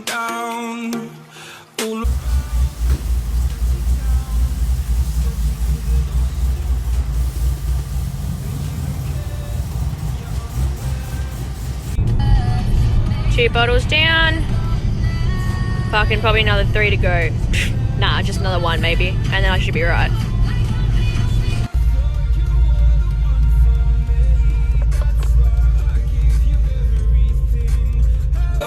falling down. All Two bottles down. Fucking probably another 3 to go. Nah, just another 1 maybe, and then I should be right.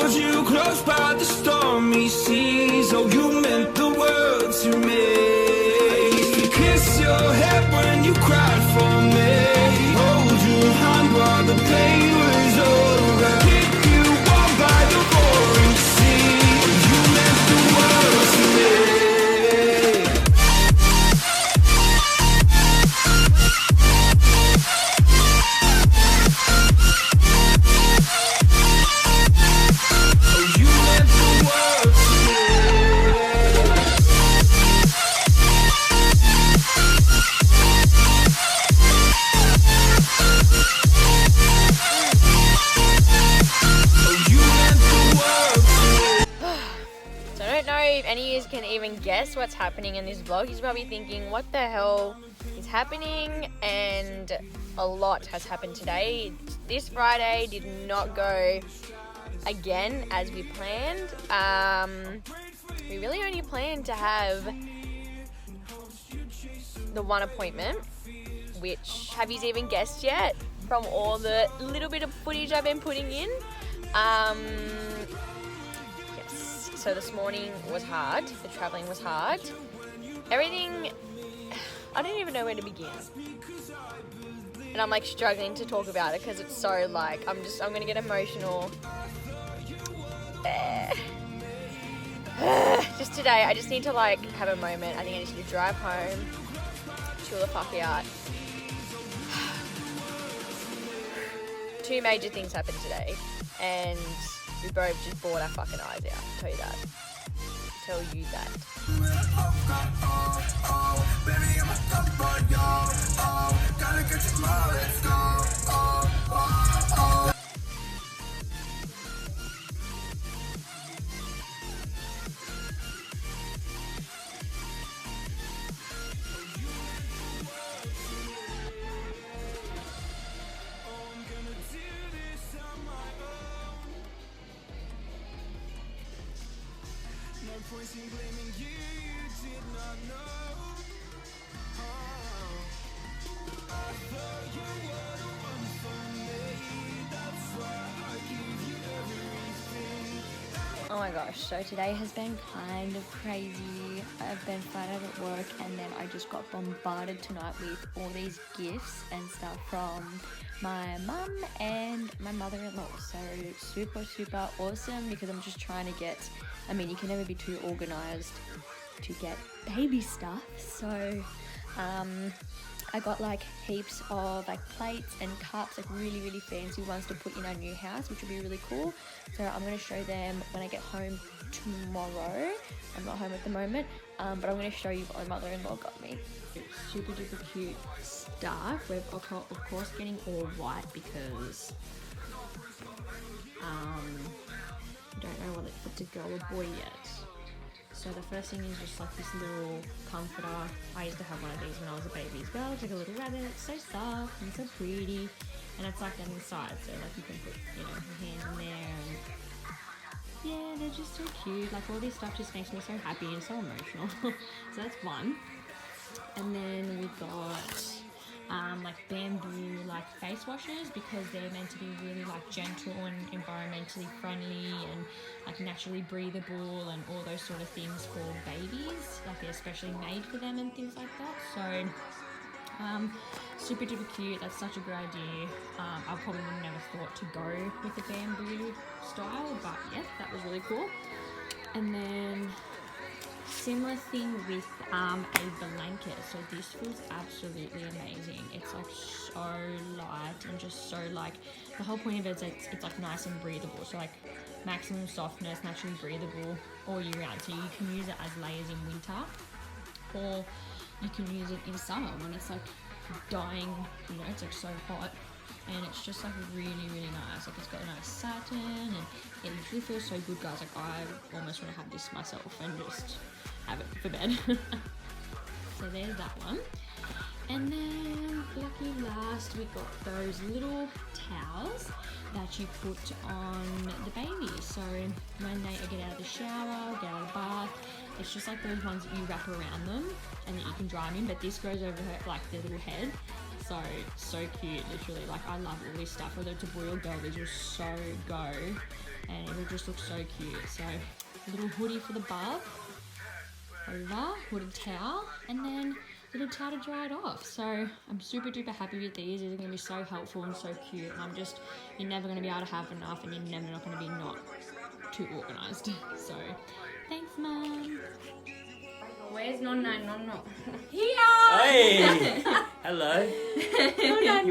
held you close by the stormy seas. Oh, you meant the world to me. I used to kiss your head when you cried for me. Hold your hand while the pain was over. Keep you warm by the roaring sea. Oh, you meant the world to me. Oh, you meant the world to me. Oh, you meant the world to me. So I don't know if any of you can even guess what's happening in this vlog. He's probably thinking, what the hell is happening? And a lot has happened today. This Friday did not go again as we planned. We really only planned to have the one appointment, which have you even guessed yet from all the little bit of footage I've been putting in? Yes, so this morning was hard. The traveling was hard. Everything, I don't even know where to begin. And I'm like struggling to talk about it because it's so like, I'm gonna get emotional. Just today, I just need to like have a moment. I think I just need to drive home, chill the fuck out. 2 major things happened today, and we both just bawled our fucking eyes out. I'll tell you that. Tell you that. Oh my gosh, so today has been kind of crazy. I've been flat out at work, and then I just got bombarded tonight with all these gifts and stuff from my mum and my mother-in-law. So super awesome, because I'm just trying to get, I mean, you can never be too organized to get baby stuff. So I got like heaps of like plates and cups, like really fancy ones to put in our new house, which will be really cool. So I'm going to show them when I get home tomorrow. I'm not home at the moment, but I'm going to show you what my mother-in-law got me. Super duper cute stuff. We're of course getting all white because don't know what to go a boy yet. So the first thing is just like this little comforter. I used to have one of these when I was a baby as well. It's like a little rabbit. It's so soft and so pretty. And it's like on the side, so like you can put, you know, your hands in there. And yeah, they're just so cute. Like all this stuff just makes me so happy and so emotional. So that's one. And then we got like bamboo like face washes, because they're meant to be really like gentle and environmentally friendly and like naturally breathable and all those sort of things for babies. Like they're especially made for them and things like that. So super duper cute. That's such a good idea. I probably would have never thought to go with the bamboo style, but yeah, that was really cool. And then similar thing with a blanket. So this feels absolutely amazing. It's like so light and just so like, the whole point of it is it's like nice and breathable. So like maximum softness, naturally breathable all year round. So you can use it as layers in winter, or you can use it in summer when it's like dying, you know, it's like so hot. and it's just like really, really nice. Like it's got a nice satin, and it literally feels so good, guys. Like I almost want to have this myself and just have it for bed. So there's that one. And then lucky last, we got those little towels that you put on the baby. So when they get out of the shower, get out of the bath, it's just like those ones that you wrap around them and that you can dry them in, but this goes over her, like their little head. So cute, literally. Like I love all this stuff, whether it's a boy or girl, these will so go, and it will just look so cute. So a little hoodie for the bub, over, hooded towel, and then little towel to dry it off. So I'm super duper happy with these. These are going to be so helpful and so cute, and you're never going to be able to have enough, and you're never not going to be not too organised. So thanks, Mum. Where's Nonna? Here! Hey! Hello. Here we are.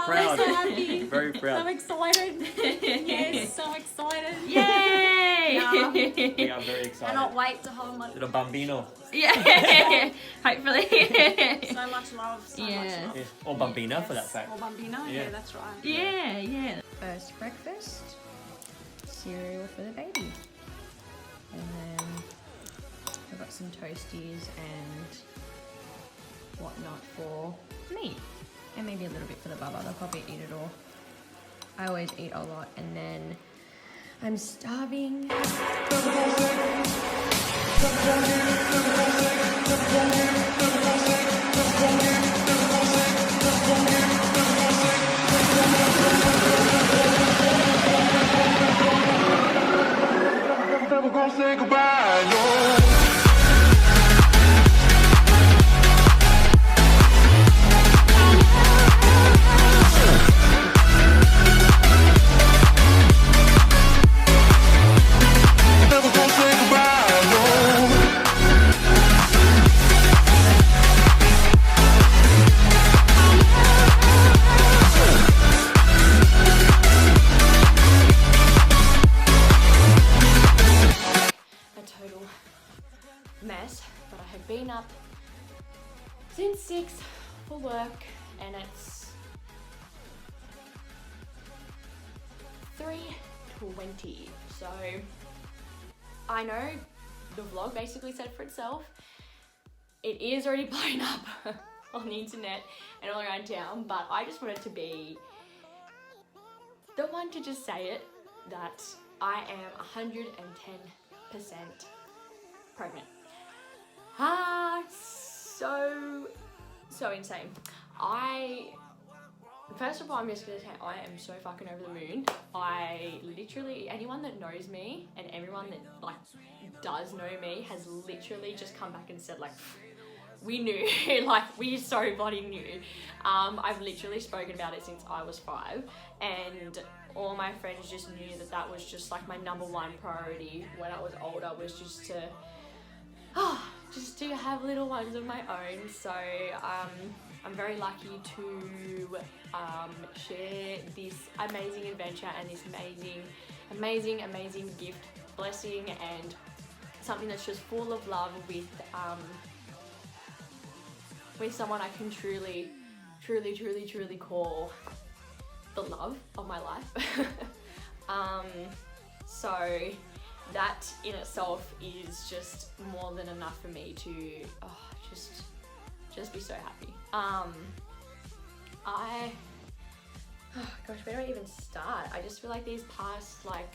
Proud. So happy. Very proud. So excited. Yes, so excited. Yay! Yeah. We are very excited. Cannot wait to hold my Little bambino. Yeah, hopefully. so much love. So much Yeah. love. Yeah. Or bambina for that fact. Or bambino. Yeah. Yeah, that's right. Yeah. First breakfast, cereal for the baby. And then I've got some toasties and whatnot for me. And maybe a little bit for the baba. They'll probably eat it all. I always eat a lot, and then I'm starving. Never gonna say goodbye, no. Never gonna say goodbye, no. A total mess, but I have been up since 6 for work, and it's 3:20. So I know the vlog basically said for itself. It is already blown up on the internet and all around town, but I just wanted to be the one to just say it, that I am 110% pregnant. So insane. First of all, I'm just gonna say I am so fucking over the moon. I literally, anyone that knows me and everyone that like does know me has literally just come back and said like, we knew, like we so bloody knew. I've literally spoken about it since I was 5, and all my friends just knew that that was just like my #1 priority when I was older, was just to have little ones of my own. So I'm very lucky to share this amazing adventure and this amazing gift, blessing, and something that's just full of love with someone I can truly call the love of my life. So that in itself is just more than enough for me to just be so happy. Gosh, where do I even start? I just feel like these past, like,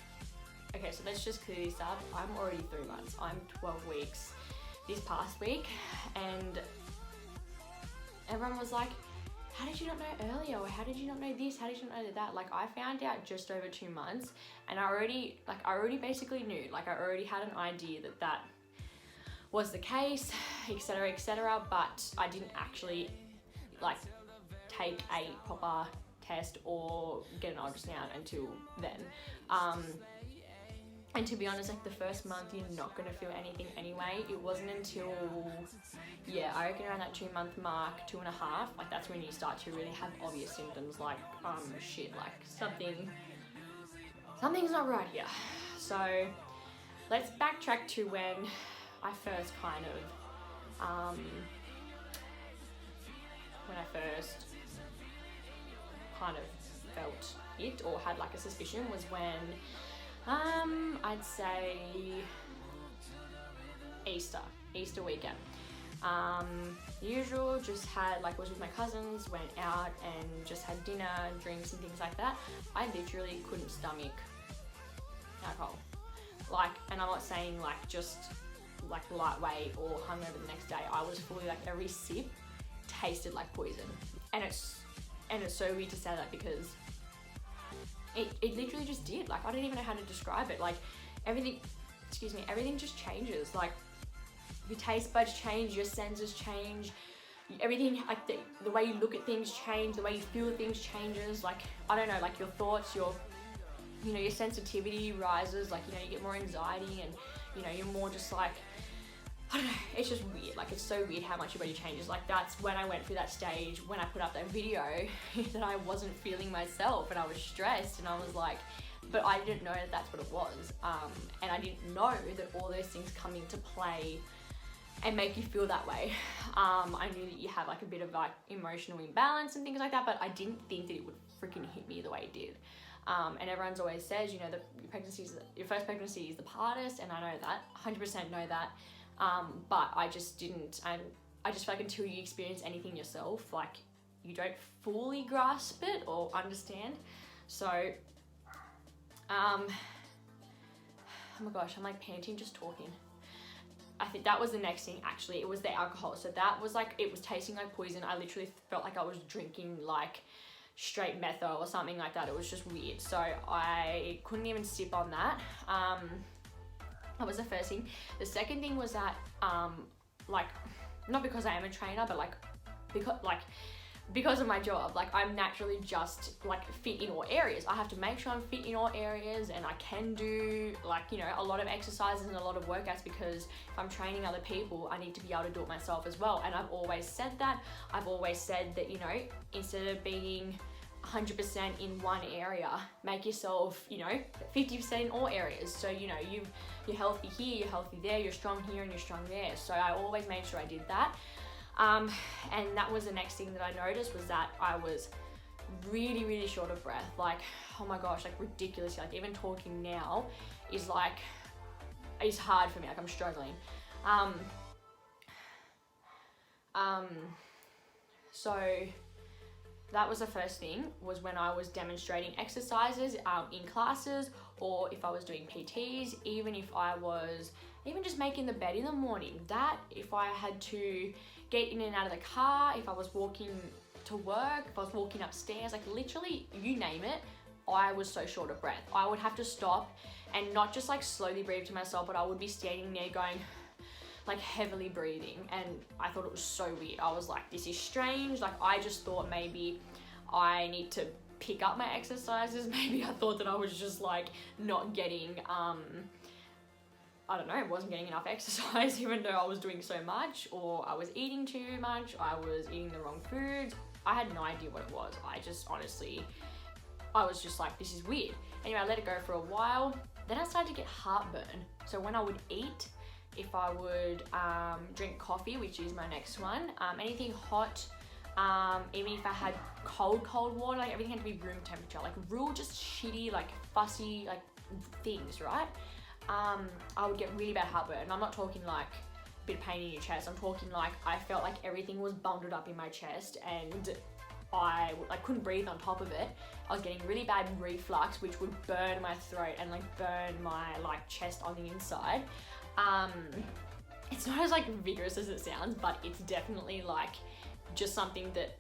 okay, so let's just clear this up. I'm already 3 months. I'm 12 weeks this past week, and everyone was like, how did you not know earlier? Or how did you not know this? How did you not know that? Like, I found out just over 2 months, and I already basically knew. Like, I already had an idea that was the case, etc., but I didn't actually like take a proper test or get an ultrasound until then. And to be honest, like the first month you're not gonna feel anything anyway. It wasn't until, I reckon around that 2-month mark, 2.5, like that's when you start to really have obvious symptoms like, shit, like something's not right here. So let's backtrack to when I first kind kind of felt it or had like a suspicion was when I'd say Easter weekend. Usual, just had like, was with my cousins, went out and just had dinner, drinks and things like that. I literally couldn't stomach alcohol. Like, and I'm not saying like just like lightweight or hungover the next day. I was fully like, every sip tasted like poison. And it's so weird to say that because it literally just did. Like, I don't even know how to describe it. Like, everything just changes. Like, your taste buds change, your senses change, everything, like the way you look at things change, the way you feel things changes. Like, I don't know, like your thoughts, your sensitivity rises. Like, you get more anxiety and, you're more just like, I don't know, it's just weird. Like, it's so weird how much your body changes. Like, that's when I went through that stage, when I put up that video, that I wasn't feeling myself and I was stressed and I was like, but I didn't know that that's what it was. And I didn't know that all those things come into play and make you feel that way. I knew that you have like a bit of like emotional imbalance and things like that, but I didn't think that it would freaking hit me the way it did. And everyone's always says, your first pregnancy is the hardest, and I know that, 100% know that. But I just didn't, and I just feel like until you experience anything yourself, like you don't fully grasp it or understand. So, oh my gosh, I'm like panting just talking. I think that was the next thing actually. It was the alcohol. So that was like, it was tasting like poison. I literally felt like I was drinking like straight metho or something like that. It was just weird. So I couldn't even sip on that. That was the first thing. The second thing was that, like, not because I am a trainer, but because of my job, like I'm naturally just like fit in all areas. I have to make sure I'm fit in all areas, and I can do like, a lot of exercises and a lot of workouts, because if I'm training other people, I need to be able to do it myself as well. And I've always said that. I've always said that, instead of being 100% in one area, make yourself, 50% in all areas. So, you're healthy here, you're healthy there, you're strong here and you're strong there. So I always made sure I did that. And that was the next thing that I noticed, was that I was really, really short of breath. Like, oh my gosh, like ridiculously. Like, even talking now is like, it's hard for me. Like, I'm struggling. So that was the first thing, was when I was demonstrating exercises in classes, or if I was doing PTs, even if I was just making the bed in the morning, that if I had to get in and out of the car, if I was walking to work, if I was walking upstairs, like literally you name it, I was so short of breath. I would have to stop and not just like slowly breathe to myself, but I would be standing there going, like heavily breathing. And I thought it was so weird. I was like, this is strange. Like, I just thought maybe I need to pick up my exercises. Maybe I thought that I was just like not getting, I don't know, wasn't getting enough exercise, even though I was doing so much, or I was eating too much, I was eating the wrong foods. I had no idea what it was. I was just like, this is weird. Anyway, I let it go for a while. Then I started to get heartburn. So when I would eat, if I would drink coffee, which is my next one, anything hot, even if I had cold water, like everything had to be room temperature, like real just shitty, like fussy, like things, right? I would get really bad heartburn. I'm not talking like a bit of pain in your chest. I'm talking like I felt like everything was bundled up in my chest, and I couldn't breathe on top of it. I was getting really bad reflux, which would burn my throat and like burn my like chest on the inside. It's not as like vigorous as it sounds, but it's definitely like just something that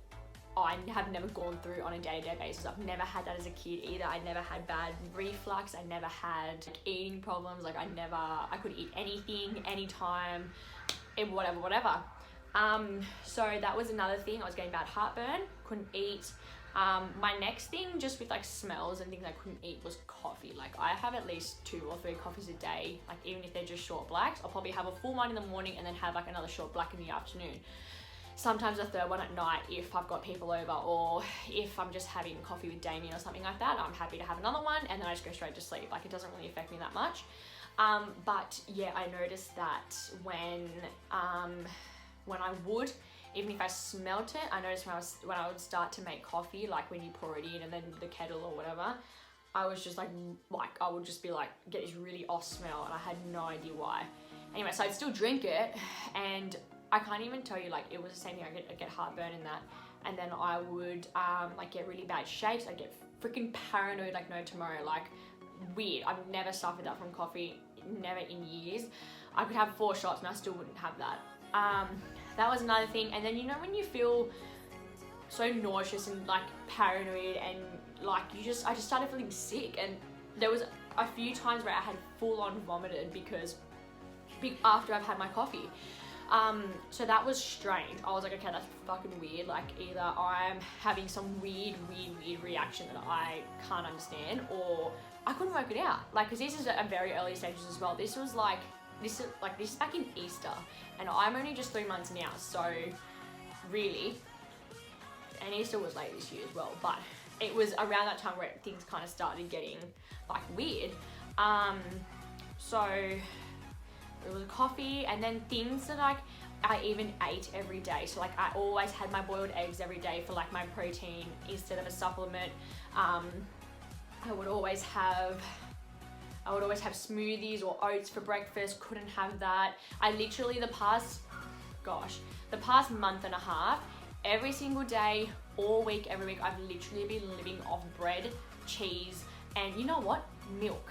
I have never gone through on a day-to-day basis. I've never had that as a kid either. I never had bad reflux. I never had like, eating problems. Like I could eat anything, anytime, whatever. So that was another thing. I was getting bad heartburn, couldn't eat. My next thing, just with like smells and things I couldn't eat, was coffee. Like I have at least 2 or 3 coffees a day. Like even if they're just short blacks, I'll probably have a full one in the morning and then have like another short black in the afternoon. Sometimes a third one at night if I've got people over, or if I'm just having coffee with Damien or something like that, I'm happy to have another one, and then I just go straight to sleep. Like it doesn't really affect me that much. But yeah, I noticed that when I would even if I smelt it, I noticed when I would start to make coffee, like when you pour it in and then the kettle or whatever, I was just like I would just be like, get this really off smell, and I had no idea why. Anyway, so I'd still drink it, and I can't even tell you, like, it was the same thing. I'd get heartburn in that, and then I would like get really bad shakes. I'd get freaking paranoid like no tomorrow, like weird. I've never suffered that from coffee, never in years. I could have 4 shots and I still wouldn't have that. That was another thing. And then, you know, when you feel so nauseous and like paranoid, and like I just started feeling sick, and there was a few times where I had full on vomited because after I've had my coffee. So that was strange. I was like, okay, that's fucking weird. Like, either I'm having some weird reaction that I can't understand, or I couldn't work it out. Like, because this is at very early stages as well. This was like, this is back in Easter, and I'm only just 3 months now. So really, and Easter was late this year as well, but it was around that time where things kind of started getting like weird. So it was coffee, and then things that like I even ate every day. So like I always had my boiled eggs every day for like my protein instead of a supplement. I would always have smoothies or oats for breakfast. Couldn't have that. I literally the past month and a half, every single day, all week, every week, I've literally been living off bread, cheese, and you know what? Milk.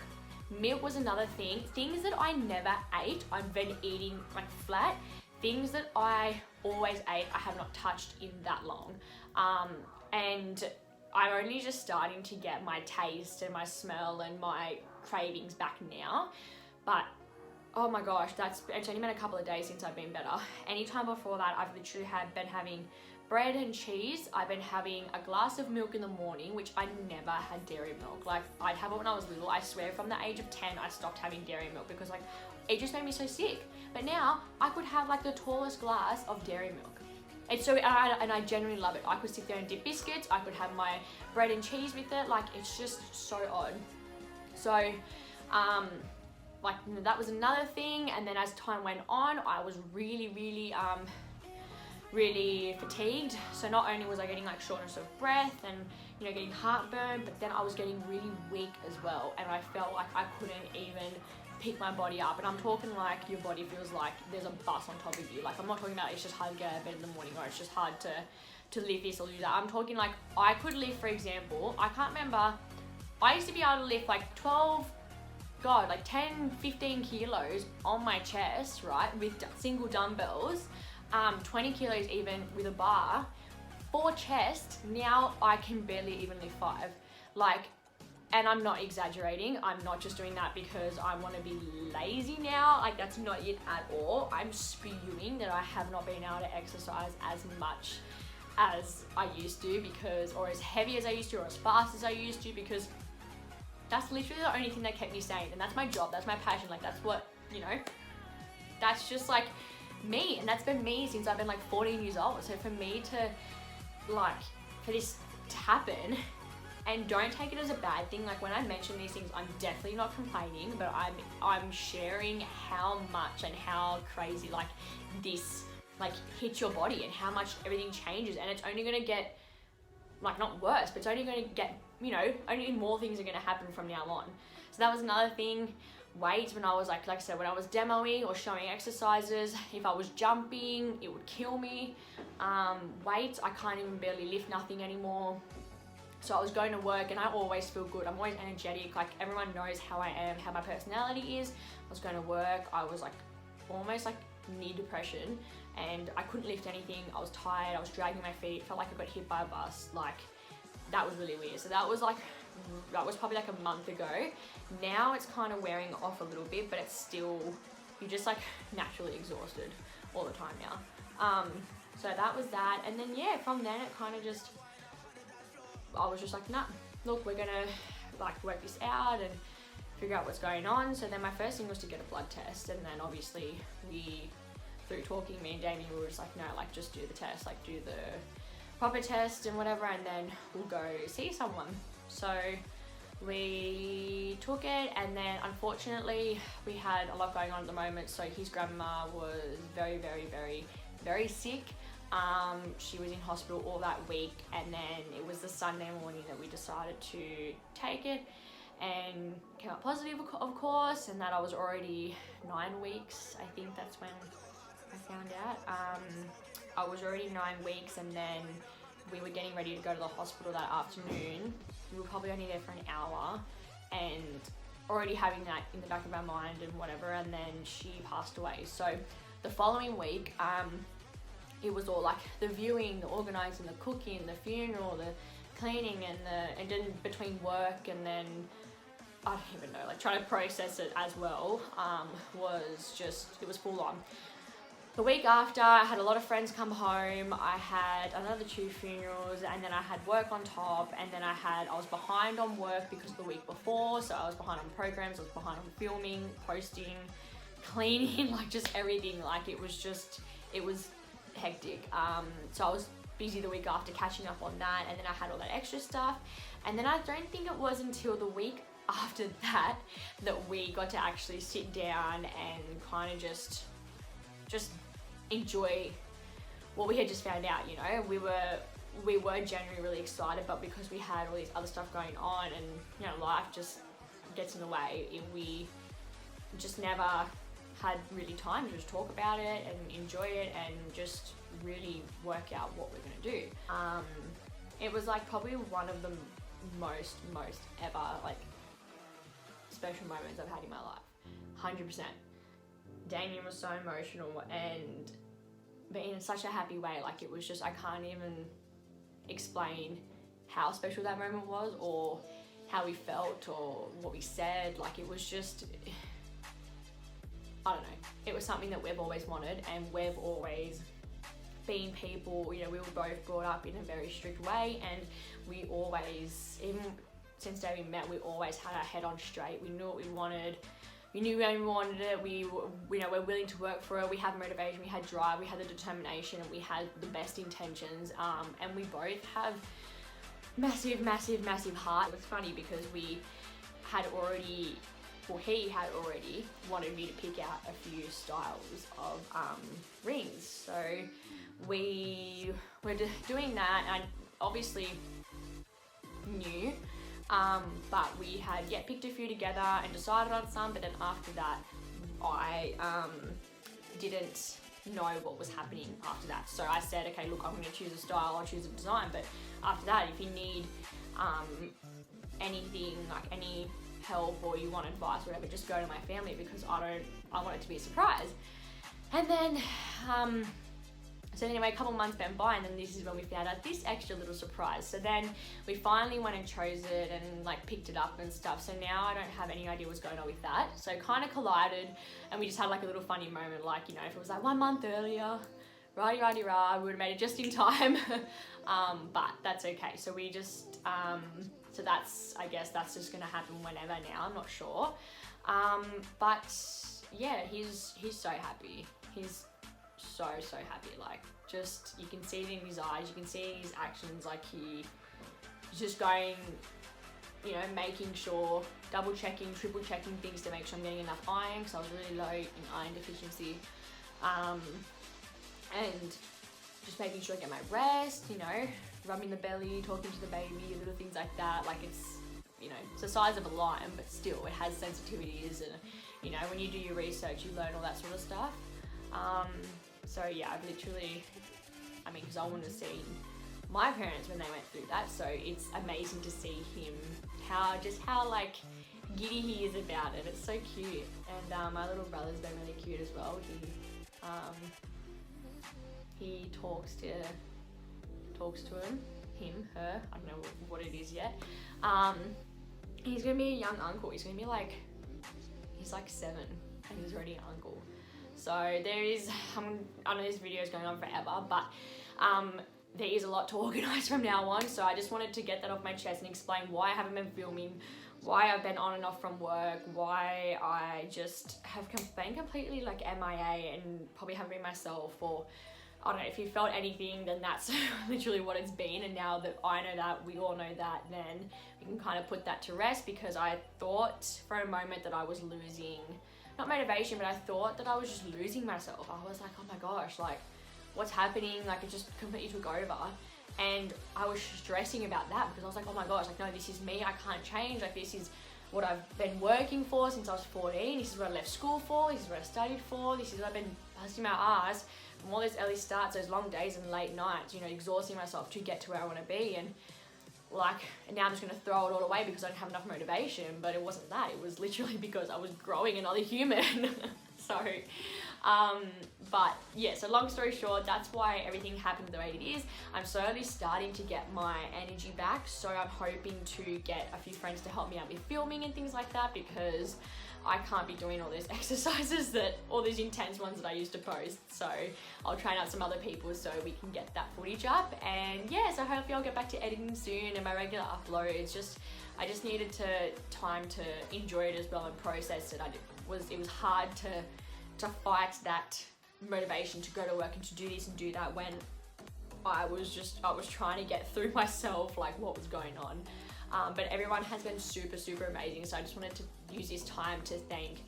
Milk was another thing. Things that I never ate, I've been eating like flat. Things that I always ate, I have not touched in that long. And I'm only just starting to get my taste and my smell and my cravings back now. But oh my gosh, it's only been a couple of days since I've been better. Anytime before that, I've literally been having bread and cheese. I've been having a glass of milk in the morning, which I never had dairy milk. Like, I'd have it when I was little. I swear from the age of 10, I stopped having dairy milk because like, it just made me so sick. But now I could have like the tallest glass of dairy milk. It's so, and I genuinely love it. I could sit there and dip biscuits. I could have my bread and cheese with it. Like, it's just so odd. So, like, that was another thing. And then as time went on, I was really fatigued. So not only was I getting like shortness of breath and, you know, getting heartburn, but then I was getting really weak as well. And I felt like I couldn't even pick my body up. And I'm talking like your body feels like there's a bus on top of you. Like, I'm not talking about it's just hard to get out of bed in the morning, or it's just hard to lift this or do that. I'm talking like I could lift, for example, I can't remember, I used to be able to lift like 10, 15 kilos on my chest, right, with single dumbbells, 20 kilos even with a bar. For chest, now I can barely even lift 5. Like, and I'm not exaggerating. I'm not just doing that because I want to be lazy now. Like, that's not it at all. I'm spewing that I have not been able to exercise as much as I used to, because, or as heavy as I used to, or as fast as I used to, because that's literally the only thing that kept me sane. And that's my job. That's my passion. Like, that's what, you know, that's just like me. And that's been me since I've been like 14 years old. So for me to, like, for this to happen, and don't take it as a bad thing. Like, when I mention these things, I'm definitely not complaining, but I'm sharing how much and how crazy like this like hits your body, and how much everything changes, and it's only gonna get like not worse, but it's only gonna get, you know, only more things are gonna happen from now on. So that was another thing. Weights, when I was like I said, when I was demoing or showing exercises, if I was jumping, it would kill me. Weights, I can't even barely lift nothing anymore. So I was going to work, and I always feel good. I'm always energetic. Like, everyone knows how I am, how my personality is. I was going to work. I was like almost like near depression, and I couldn't lift anything. I was tired. I was dragging my feet. Felt like I got hit by a bus. Like, that was really weird. So that was probably like a month ago. Now it's kind of wearing off a little bit, but it's still, you're just like naturally exhausted all the time now. So that was that. And then yeah, from then it kind of just, I was just like, nah, look, we're gonna like work this out and figure out what's going on. So then my first thing was to get a blood test, and then obviously through talking, me and Damien, we were just like, no, like, just do the test, like, do the proper test and whatever, and then we'll go see someone. So we took it, and then unfortunately we had a lot going on at the moment. So his grandma was very sick. She was in hospital all that week, and then it was the Sunday morning that we decided to take it, and came out positive, of course, and that I was already 9 weeks. I think that's when I found out. I was already 9 weeks, and then we were getting ready to go to the hospital that afternoon. We were probably only there for an hour, and already having that in the back of our mind and whatever, and then she passed away. So the following week, it was all like the viewing, the organising, the cooking, the funeral, the cleaning, and then between work and then I don't even know, like trying to process it as well, was just, it was full on. The week after, I had a lot of friends come home. I had another 2 funerals, and then I had work on top, and then I was behind on work because of the week before, so I was behind on programs, I was behind on filming, posting, cleaning, like just everything. Like it was hectic. So I was busy the week after catching up on that, and then I had all that extra stuff, and then I don't think it was until the week after that we got to actually sit down and kind of just enjoy what we had just found out. You know, we were genuinely really excited, but because we had all this other stuff going on, and you know, life just gets in the way, we just never had really time to just talk about it and enjoy it and just really work out what we're gonna do. It was like probably one of the most ever like special moments I've had in my life. 100%. Damien was so emotional, but in such a happy way. Like it was just, I can't even explain how special that moment was, or how we felt, or what we said. Like it was just, I don't know. It was something that we've always wanted, and we've always been people, you know, we were both brought up in a very strict way, and we always, even since the day we met, we always had our head on straight. We knew what we wanted. We knew when we wanted it. We're willing to work for it. We had motivation, we had drive, we had the determination, and we had the best intentions. And we both have massive heart. It was funny because he had already wanted me to pick out a few styles of rings. So we were doing that, and I obviously knew, but we had picked a few together and decided on some, but then after that I didn't know what was happening after that. So I said, okay, look, I'm going to choose a style, I'll choose a design, but after that, if you need anything, like any help or you want advice, whatever, just go to my family, because I want it to be a surprise. And then so anyway, a couple months went by, and then this is when we found out this extra little surprise. So then we finally went and chose it and like picked it up and stuff. So now I don't have any idea what's going on with that. So it kind of collided, and we just had like a little funny moment, like, you know, if it was like 1 month earlier, rah, we would have made it just in time. But that's okay. So we just, so that's, I guess that's just gonna happen whenever now, I'm not sure. But yeah, he's so happy. He's so happy. Like, just, you can see it in his eyes, you can see it in his actions, like he's just going, you know, making sure, double checking, triple checking things to make sure I'm getting enough iron, because I was really low in iron deficiency, and just making sure I get my rest, you know, rubbing the belly, talking to the baby, little things like that. Like, it's, you know, it's the size of a lime, but still it has sensitivities, and you know, when you do your research, you learn all that sort of stuff. So yeah, I've literally, I mean, because I want to see my parents when they went through that, so it's amazing to see him, how like giddy he is about it. It's so cute. And my little brother's been really cute as well. He talks to him, her, I don't know what it is yet. He's gonna be a young uncle. He's gonna be like, he's like 7 and he's already an uncle. So there is, I know this video is going on forever, but there is a lot to organise from now on. So I just wanted to get that off my chest and explain why I haven't been filming, why I've been on and off from work, why I just have been completely like MIA and probably haven't been myself, or I don't know, if you felt anything, then that's literally what it's been. And now that I know that, we all know that, then we can kind of put that to rest, because I thought for a moment that I was losing, not motivation, but I thought that I was just losing myself. I was like, oh my gosh, like, what's happening? Like, it just completely took over. And I was stressing about that because I was like, oh my gosh, like, no, this is me. I can't change. Like, this is what I've been working for since I was 14. This is what I left school for. This is what I studied for. This is what I've been busting my ass from all those early starts, those long days and late nights, you know, exhausting myself to get to where I want to be. And like, and now I'm just going to throw it all away because I don't have enough motivation. But it wasn't that. It was literally because I was growing another human. So, but yeah, so long story short, that's why everything happened the way it is. I'm slowly starting to get my energy back. So I'm hoping to get a few friends to help me out with filming and things like that, because I can't be doing all those exercises all these intense ones that I used to post. So I'll train out some other people so we can get that footage up. And yeah, so hopefully I'll get back to editing soon and my regular uploads. I just needed time to enjoy it as well and process it. It was hard to fight that motivation to go to work and to do this and do that when I was trying to get through myself, like what was going on. But everyone has been super, super amazing. So I just wanted to use this time to thank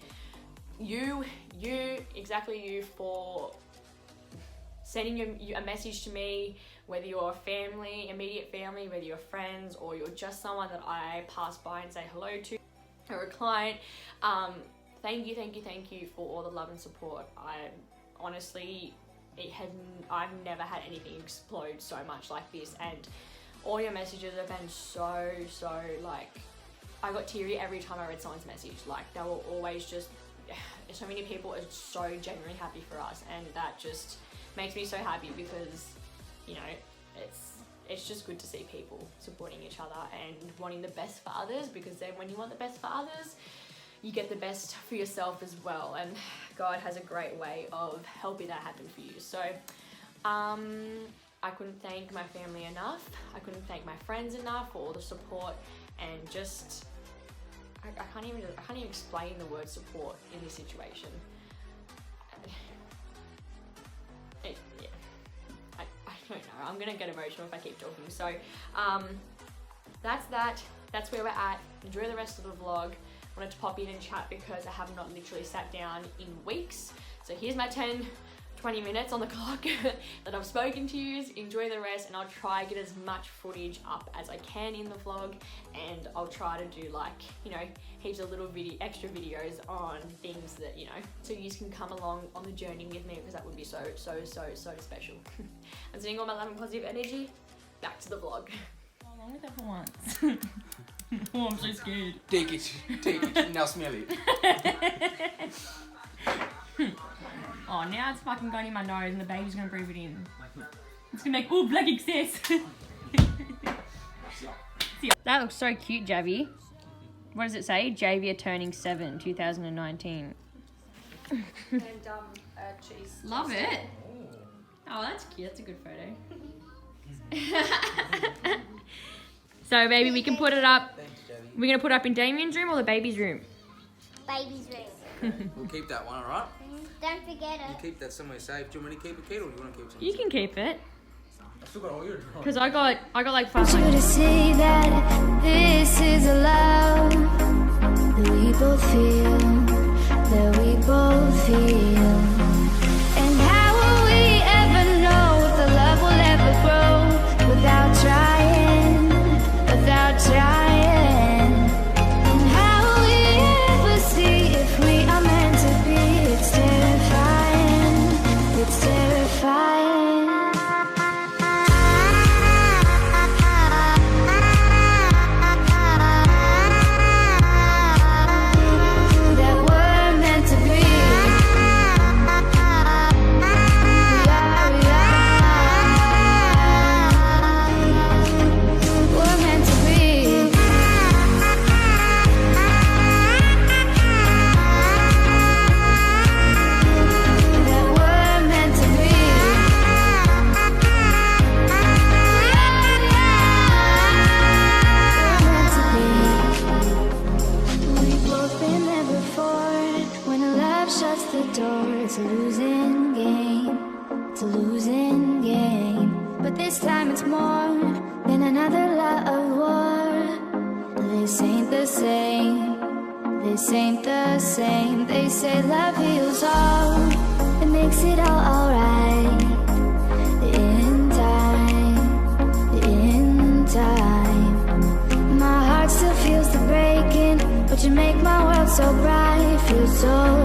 you, for sending a message to me, whether you're a family, immediate family, whether you're friends, or you're just someone that I pass by and say hello to, or a client. Thank you for all the love and support. I've never had anything explode so much like this, and all your messages have been so like, I got teary every time I read someone's message. Like, they were always just, so many people are so genuinely happy for us, and that just makes me so happy because, you know, it's just good to see people supporting each other and wanting the best for others, because then when you want the best for others, you get the best for yourself as well, and God has a great way of helping that happen for you. So I couldn't thank my family enough. I couldn't thank my friends enough for all the support, and just I can't even explain the word support in this situation. I don't know. I'm gonna get emotional if I keep talking. So that's where we're at. Enjoy the rest of the vlog. I wanted to pop in and chat because I have not literally sat down in weeks. So here's my 10-20 minutes on the clock that I've spoken to you. Enjoy the rest, and I'll try to get as much footage up as I can in the vlog, and I'll try to do, like, you know, heaps of little extra videos on things that, you know, so you can come along on the journey with me, because that would be so special. I'm sending all my love and positive energy back to the vlog. How long with that for once? Oh, I'm so scared. Take it. Now smell it. Oh, now it's fucking going in my nose and the baby's gonna breathe it in. It's gonna make, ooh, black excess. That looks so cute, Javi. What does it say? Javia turning 7, 2019. And cheese. Love it. Oh, that's cute. That's a good photo. So, baby, we can put it up. Thanks, Debbie. We're going to put it up in Damien's room or the baby's room? Baby's room. We'll keep that one, alright? Don't forget You it. keep that somewhere safe. Do you want me to keep it, Kate, or do you want to keep it? You can keep it. I still got all your drawings. Because I got like 5 You to see that this is a love that we both feel, that we both feel. And how will we ever know if the love will ever grow without trying, without trying? And how will we ever see if we are meant to be? It's terrifying, it's terrifying. It's a losing game, it's a losing game. But this time it's more than another love war. This ain't the same, this ain't the same. They say love heals all, it makes it all alright. so bright, feel so